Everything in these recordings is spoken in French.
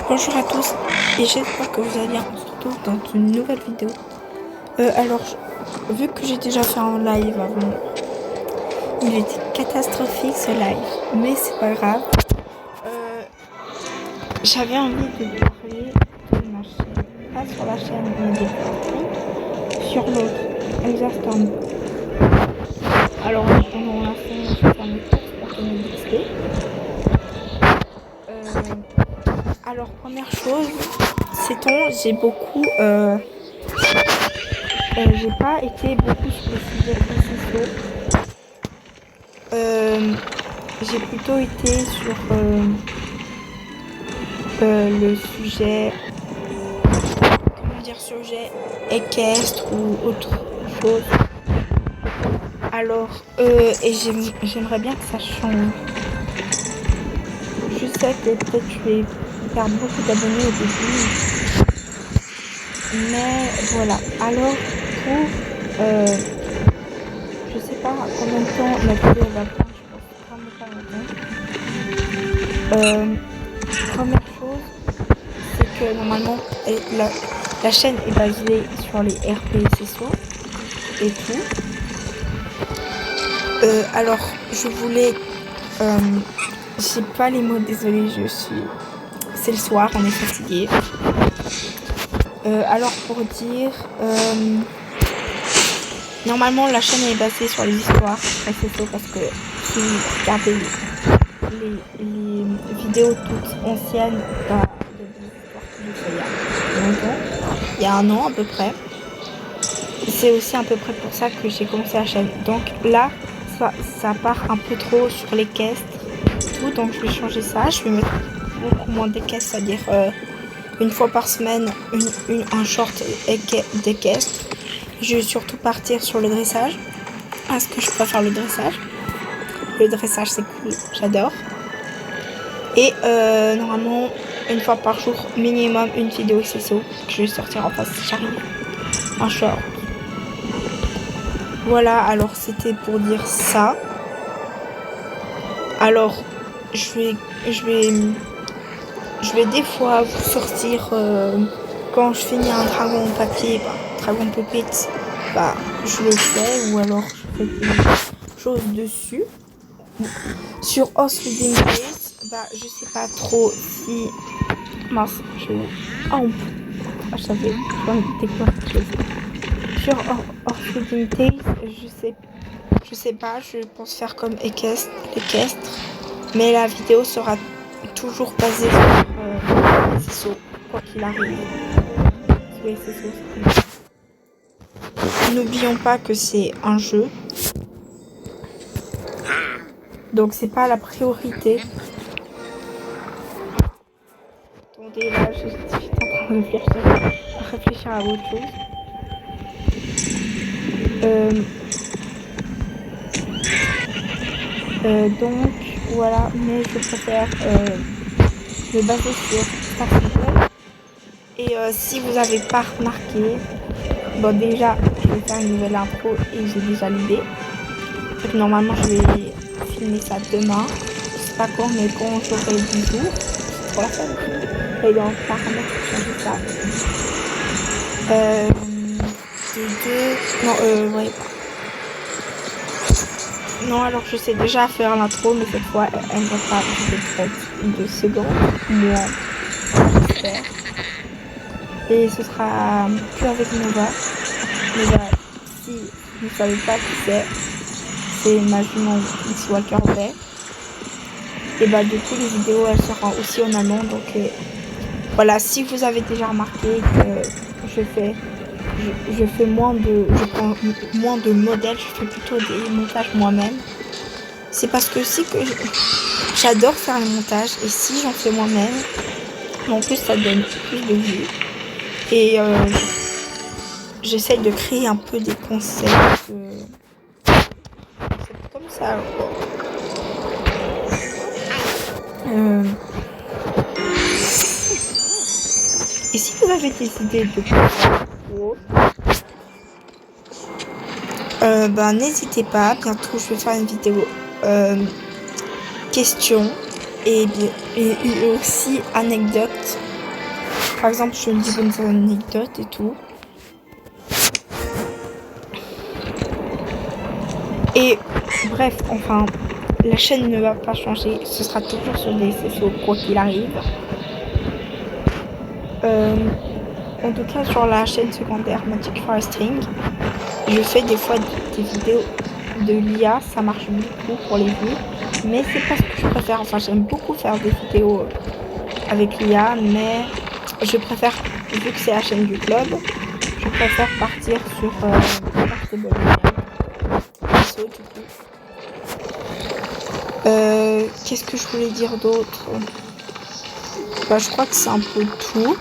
Bonjour à tous et j'espère que vous allez bien. On se retrouve dans une nouvelle vidéo. Vu que j'ai déjà fait un live avant, il était catastrophique ce live, mais c'est pas grave. J'avais envie de parler de ma chaîne, pas sur la chaîne des Fortnite, sur l'autre, exactement. Alors pendant l'instant, je vais faire mes courses pour gagner de l'XP. Alors première chose, c'est j'ai beaucoup j'ai pas été beaucoup sur le sujet SSO. J'ai plutôt été sur le sujet, sujet équestre ou autre chose. Alors, et j'aimerais bien que ça change. Je sais que peut-être je vais perdre beaucoup d'abonnés au début, mais voilà. Alors, pour je sais pas combien de temps la vidéo va prendre, je pense vraiment pas longtemps. Première chose, c'est que normalement la chaîne est basée sur les RPSSO et tout. Alors je voulais, j'ai pas les mots, désolée, c'est le soir, on est fatigué. Alors pour dire, normalement la chaîne est basée sur les histoires SSO parce que si vous regardez les vidéos toutes anciennes, il y a un an à peu près. C'est aussi à peu près pour ça que j'ai commencé la chaîne. Donc là, ça part un peu trop sur l'équestre, tout. Donc je vais changer ça. Je vais mettre beaucoup moins d'équestre, c'est-à-dire une fois par semaine, un short d'équestre. Je vais surtout partir sur le dressage, parce que je préfère le dressage. Le dressage, c'est cool, j'adore. Et normalement, une fois par jour, minimum une vidéo SSO que je vais sortir en face si j'arrive. Un short. Voilà, alors c'était pour dire ça. Alors, je vais des fois vous sortir quand je finis un dragon papier, dragon puppet, je le fais, ou alors je fais des choses dessus. Sur Horse Reading Days, je sais pas trop si... Mince, je savais, sur Horse Reading Days, je sais pas, je pense faire comme équestre, mais la vidéo sera toujours basée sur SSO, quoi qu'il arrive. N'oublions pas que c'est un jeu, donc c'est pas la priorité. Attendez, là je suis en train de réfléchir à autre chose. Donc voilà, mais je préfère me baser sur Starfield. Et si vous n'avez pas remarqué, bon déjà je vais faire une nouvelle intro et j'ai déjà l'idée. Donc normalement je vais filmer ça demain. Je sais pas quand, mais quand j'aurai 10 jours. C'est pour la fin. Et dans les paramètres, changer ça. Ouais. Non, alors je sais déjà faire l'intro, mais cette fois elle va pas durer 32 secondes, moi j'espère. Et ce sera que avec Nova. Nova, si vous ne savez pas qui c'est ma jument Miss Walker Bay. Et du coup les vidéos elles seront aussi en allemand, donc voilà, si vous avez déjà remarqué que je prends moins de modèles, je fais plutôt des montages moi-même. C'est parce que j'adore faire les montages, et si j'en fais moi-même, en plus ça donne plus de vues. Et j'essaye de créer un peu des concepts. C'est comme ça. Et si vous avez des idées de n'hésitez pas. Bientôt je vais faire une vidéo questions et aussi anecdotes Par exemple, je dis bonnes anecdotes et tout. Et bref, enfin, la chaîne ne va pas changer. Ce sera toujours sur des SSO, quoi qu'il arrive. En tout cas, sur la chaîne secondaire Magic Foresting, je fais des fois des vidéos de l'IA. Ça marche beaucoup pour les vues. Mais c'est pas ce que je préfère. Enfin, j'aime beaucoup faire des vidéos avec l'IA. Mais je préfère, vu que c'est la chaîne du club, je préfère partir sur SSO, du coup. Qu'est-ce que je voulais dire d'autre? Bah, je crois que c'est un peu tout.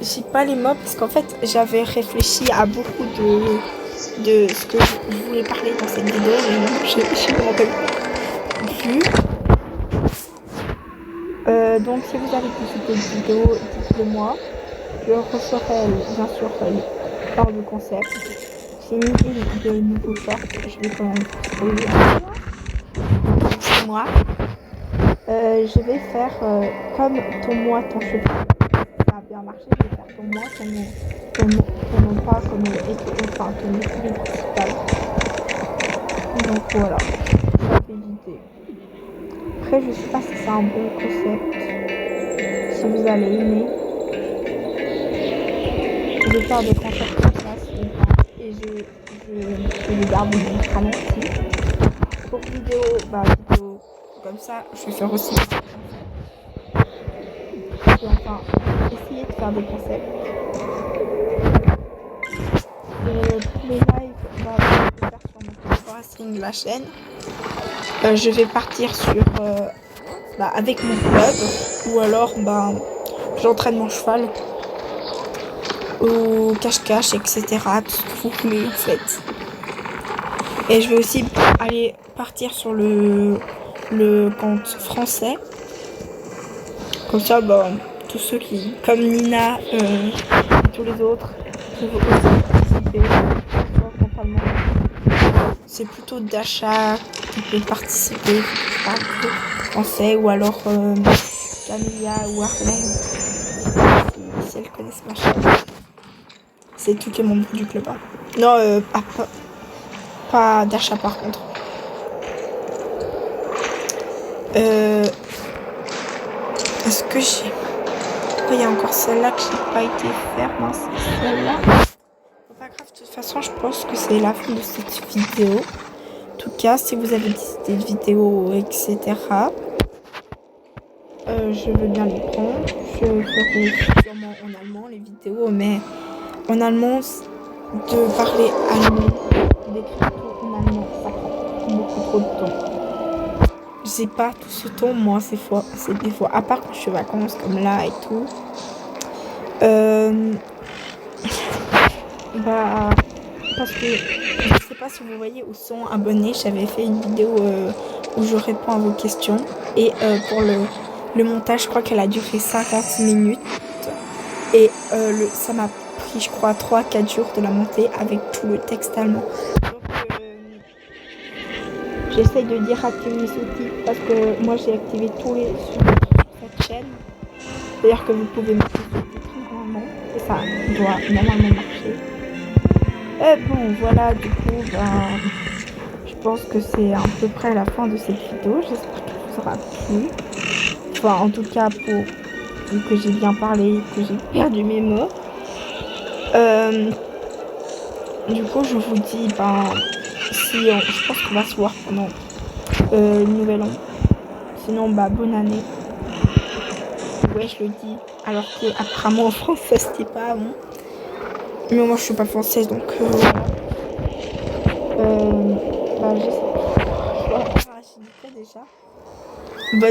J'ai pas les mots parce qu'en fait j'avais réfléchi à beaucoup de ce que je voulais parler dans cette vidéo, mais je me rappelle plus. Donc si vous avez vu cette vidéo, dites-le moi. Je referai bien sûr par le concept. J'ai une idée de nouveaux shorts, je vais quand même spoiler. C'est moi. Je vais faire comme ton moi, ton cheveu. Ça a bien marché, je vais faire ton moi, ton pas comme enfin ton équilibre principal. Donc voilà, ça fait l'idée. Après, je sais pas si c'est un bon concept. Si vous allez aimer. Je vais faire des concepts comme ça, et je vais garder mon ralenti. Pour vidéo comme ça, je vais faire aussi. Et enfin, essayer de faire des concepts. Pour les lives, je vais faire sur mon Foresting, la chaîne. Je vais partir sur avec mon club, ou alors j'entraîne mon cheval au cache-cache, etc. Tout ce que vous voulez en fait. Et je vais aussi aller partir sur le compte français. Comme ça, tous ceux qui, comme Nina et tous les autres, peuvent aussi participer. C'est plutôt d'achat qui peut participer, je parle français, ou alors Camilla ou Arlène, si elles connaissent ma chaîne. C'est tous les membres du club. Hein. Non, pas d'achat par contre. Est-ce que j'ai... Oh, il y a encore celle-là que j'ai pas été faire. Non, c'est celle-là. Pas grave, de toute façon, je pense que c'est la fin de cette vidéo. En tout cas, si vous avez des vidéos, etc., je veux bien les prendre. Je ferai sûrement en allemand les vidéos, mais en allemand, de parler allemand, d'écrire tout en allemand, ça prend beaucoup trop de temps. J'ai pas tout ce temps, moi, c'est des fois, à part quand je suis en vacances, comme là et tout. Parce que je sais pas si vous voyez où sont abonnés, j'avais fait une vidéo où je réponds à vos questions. Et pour le montage, je crois qu'elle a duré 50 minutes. Et ça m'a pris, je crois, 3-4 jours de la monter avec tout le texte allemand. Donc, j'essaye de dire activer les sous-titres parce que moi j'ai activé tous les sur cette chaîne. C'est-à-dire que vous pouvez mettre les sous-titres normalement. Et ça doit normalement marcher. Bon, voilà, du coup, je pense que c'est à peu près la fin de cette vidéo. J'espère qu'elle vous aura plu. Enfin, en tout cas, vu que j'ai bien parlé, que j'ai perdu mes mots. Du coup, je vous dis, je pense qu'on va se voir pendant le nouvel an. Sinon, bonne année. Ouais, je le dis. Alors qu'apparemment en France, ça c'était pas avant. Mais moi, je suis pas française, donc voilà. Je sais pas. Je dis quoi déjà?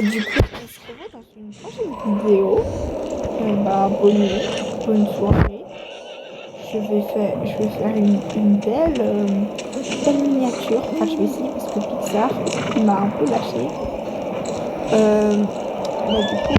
Du coup, on se revoit dans une prochaine vidéo. Bonne soirée. Je vais faire une belle miniature. Enfin, je vais essayer parce que Pixar m'a un peu lâché. Du coup,